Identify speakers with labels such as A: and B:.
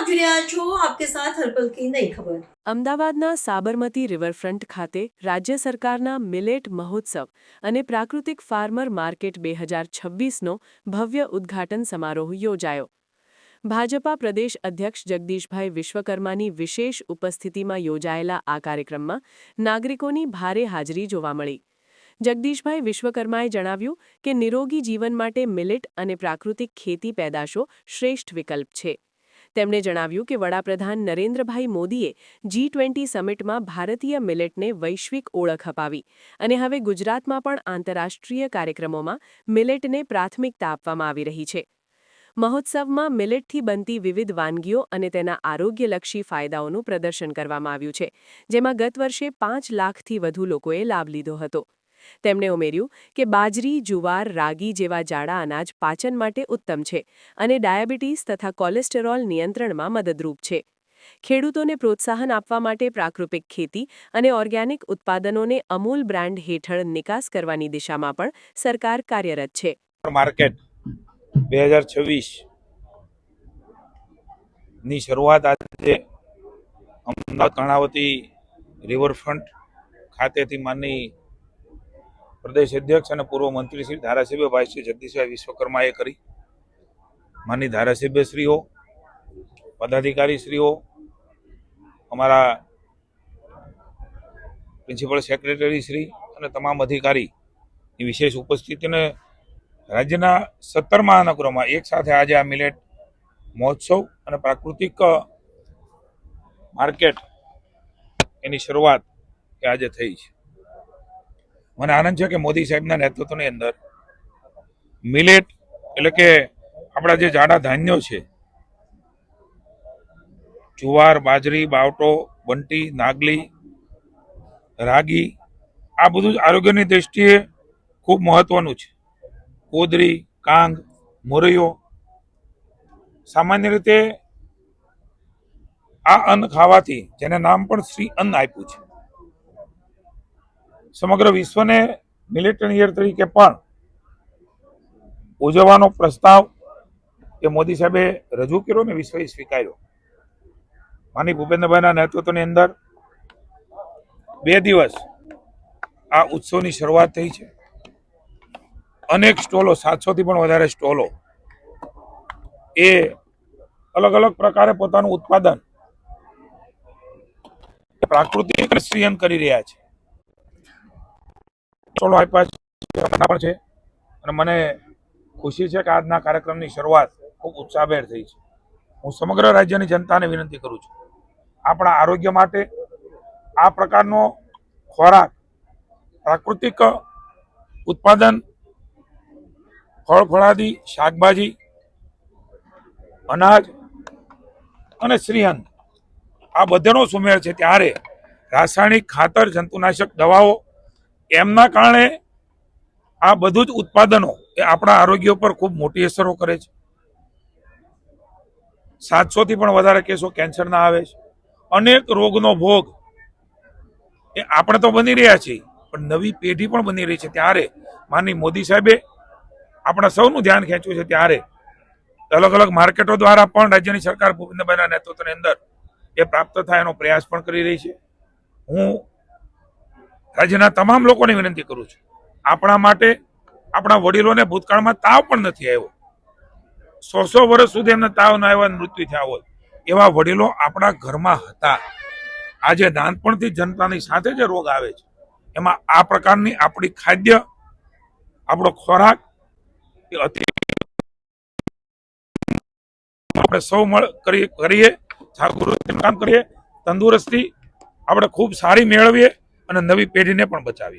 A: આપ જોઈ રહ્યા છો આપકે સાથ હર્પલ કી નઈ ખબર।
B: અમદાવાદના સાબરમતી રિવરફ્રન્ટ ખાતે રાજ્ય સરકારના મિલેટ મહોત્સવ અને પ્રાકૃતિક ફાર્મર માર્કેટ 2026નો ભવ્ય ઉદ્ઘાટન સમારોહ યોજાયો। ભાજપા પ્રદેશ અધ્યક્ષ જગદીશભાઈ વિશ્વકર્માની વિશેષ ઉપસ્થિતિમાં યોજાયેલા આ કાર્યક્રમમાં નાગરિકોની ભારે હાજરી જોવા મળી। જગદીશભાઈ વિશ્વકર્માએ જણાવ્યું કે નિરોગી જીવન માટે મિલેટ અને પ્રાકૃતિક ખેતી પેદાશો શ્રેષ્ઠ વિકલ્પ છે। તેમણે જણાવ્યું કે વડાપ્રધાન નરેન્દ્રભાઈ મોદીએ G20 સમિટમાં ભારતીય મિલેટને વૈશ્વિક ઓળખ અપાવી અને હવે ગુજરાતમાં પણ આંતરરાષ્ટ્રીય કાર્યક્રમોમાં મિલેટને પ્રાથમિકતા આપવામાં આવી રહી છે। મહોત્સવમાં મિલેટથી બનતી વિવિધ વાનગીઓ અને તેના આરોગ્યલક્ષી ફાયદાઓનું પ્રદર્શન કરવામાં આવ્યું છે, જેમાં ગત વર્ષે 5 લાખથી વધુ લોકોએ લાભ લીધો હતો। તેમણે ઉમેર્યું કે બાજરી, જુવાર, રાગી જેવા જાડા અનાજ પાચન માટે ઉત્તમ છે અને ડાયાબિટીસ તથા કોલેસ્ટેરોલ નિયંત્રણમાં મદદરૂપ છે। ખેડૂતોને પ્રોત્સાહન આપવા માટે પ્રાકૃતિક ખેતી અને ઓર્ગેનિક ઉત્પાદનોને અમૂલ બ્રાન્ડ હેઠળ નિકાસ કરવાની દિશામાં પણ સરકાર કાર્યરત છે।
C: માર્કેટ 2026 ની શરૂઆત આજે અમદાવાદ કર્ણાવતી રિવરફ્રન્ટ ખાતેથી માનની પ્રદેશ અધ્યક્ષ અને પૂર્વ મંત્રી શ્રી ધારાસભ્ય ભાઈ શ્રી જગદીશભાઈ વિશ્વકર્માએ કરી। માનની ધારાસભ્યશ્રીઓ, પદાધિકારીશ્રીઓ, અમારા પ્રિન્સિપલ સેક્રેટરી શ્રી અને તમામ અધિકારીની વિશેષ ઉપસ્થિતિને રાજ્યના 17 મહાનગરોમાં એક સાથે આજે આ મિલેટ મહોત્સવ અને પ્રાકૃતિક માર્કેટ એની શરૂઆત આજે થઈ છે। મને આનંદ છે કે મોદી સાહેબના નેતૃત્વની અંદર મિલેટ એટલે કે આપણા જે જાડા ધાન્યો છે, જુવાર, બાજરી, બાવટો, બંટી, નાગલી, રાગી, આ બધું જ આરોગ્યની દ્રષ્ટિએ ખૂબ મહત્વનું છે। કોદરી, કાંગ, મોરૈયો, સામાન્ય રીતે આ અન્ન ખાવાથી જેને નામ પણ શ્રી અન્ન આપ્યું છે, સમગ્ર વિશ્વને મિલેટરી યર તરીકે પણ ઉજવવાનો પ્રસ્તાવ એ મોદી સાહેબે રજૂ કર્યો ને વિશ્વએ સ્વીકાર્યો। માનનીય ભૂપેન્દ્રભાઈના નેતૃત્વની અંદર 2 દિવસ આ ઉત્સવની શરૂઆત થઈ છે। અનેક સ્ટોલો, 700 થી પણ વધારે સ્ટોલો એ અલગ અલગ પ્રકારે પોતાનું ઉત્પાદન પ્રાકૃતિક શ્રીયન કરી રહ્યા છે। સ્ટોલો આપ્યા છે અને મને ખુશી છે કે આજના કાર્યક્રમની શરૂઆત ખૂબ ઉત્સાહભેર થઈ છે। હું સમગ્ર રાજ્યની જનતાને વિનંતી કરું છું, આપણા આરોગ્ય માટે આ પ્રકારનો ખોરાક, પ્રાકૃતિક ઉત્પાદન, ફળ ફળાદી, શાકભાજી, અનાજ અને શ્રીઅન્ન આ બધાનો સુમેળ છે, ત્યારે રાસાયણિક ખાતર, જંતુનાશક દવાઓ એમના કારણે આ બધું જ ઉત્પાદનો એ આપણા આરોગ્ય પર ખૂબ મોટી અસરો કરે છે। 700 થી પણ વધારે કેસો કેન્સરના આવે છે। અનેક રોગનો ભોગ એ આપણે તો બની રહ્યા છીએ, પણ નવી પેઢી પણ બની રહી છે। ત્યારે માનનીય મોદી સાહેબે આપણા સૌનું ધ્યાન ખેંચ્યું છે, ત્યારે અલગ અલગ માર્કેટો દ્વારા પણ રાજ્યની સરકાર ભૂપેન્દ્રભાઈના નેતૃત્વની અંદર એ પ્રાપ્ત થાય એનો પ્રયાસ પણ કરી રહી છે। હું રાજ્યના તમામ લોકોને વિનંતી કરું છું, આપણા માટે આપણા વડીલોને ભૂતકાળમાં તાવ પણ નથી આવ્યો, 100 વર્ષ સુધી એમને તાવ ના આવ્યા, મૃત્યુ થયા હોય, એવા વડીલો આપણા ઘરમાં હતા। આજે નાનપણથી જનતાની સાથે જે રોગ આવે છે, એમાં આ પ્રકારની આપણી ખાદ્ય, આપણો ખોરાક એ અતિ આપણે સૌ કરીએ, જાગૃતિનું કામ કરીએ, તંદુરસ્તી આપણે ખૂબ સારી મેળવીએ અને નવી પેઢીને પણ બચાવીએ।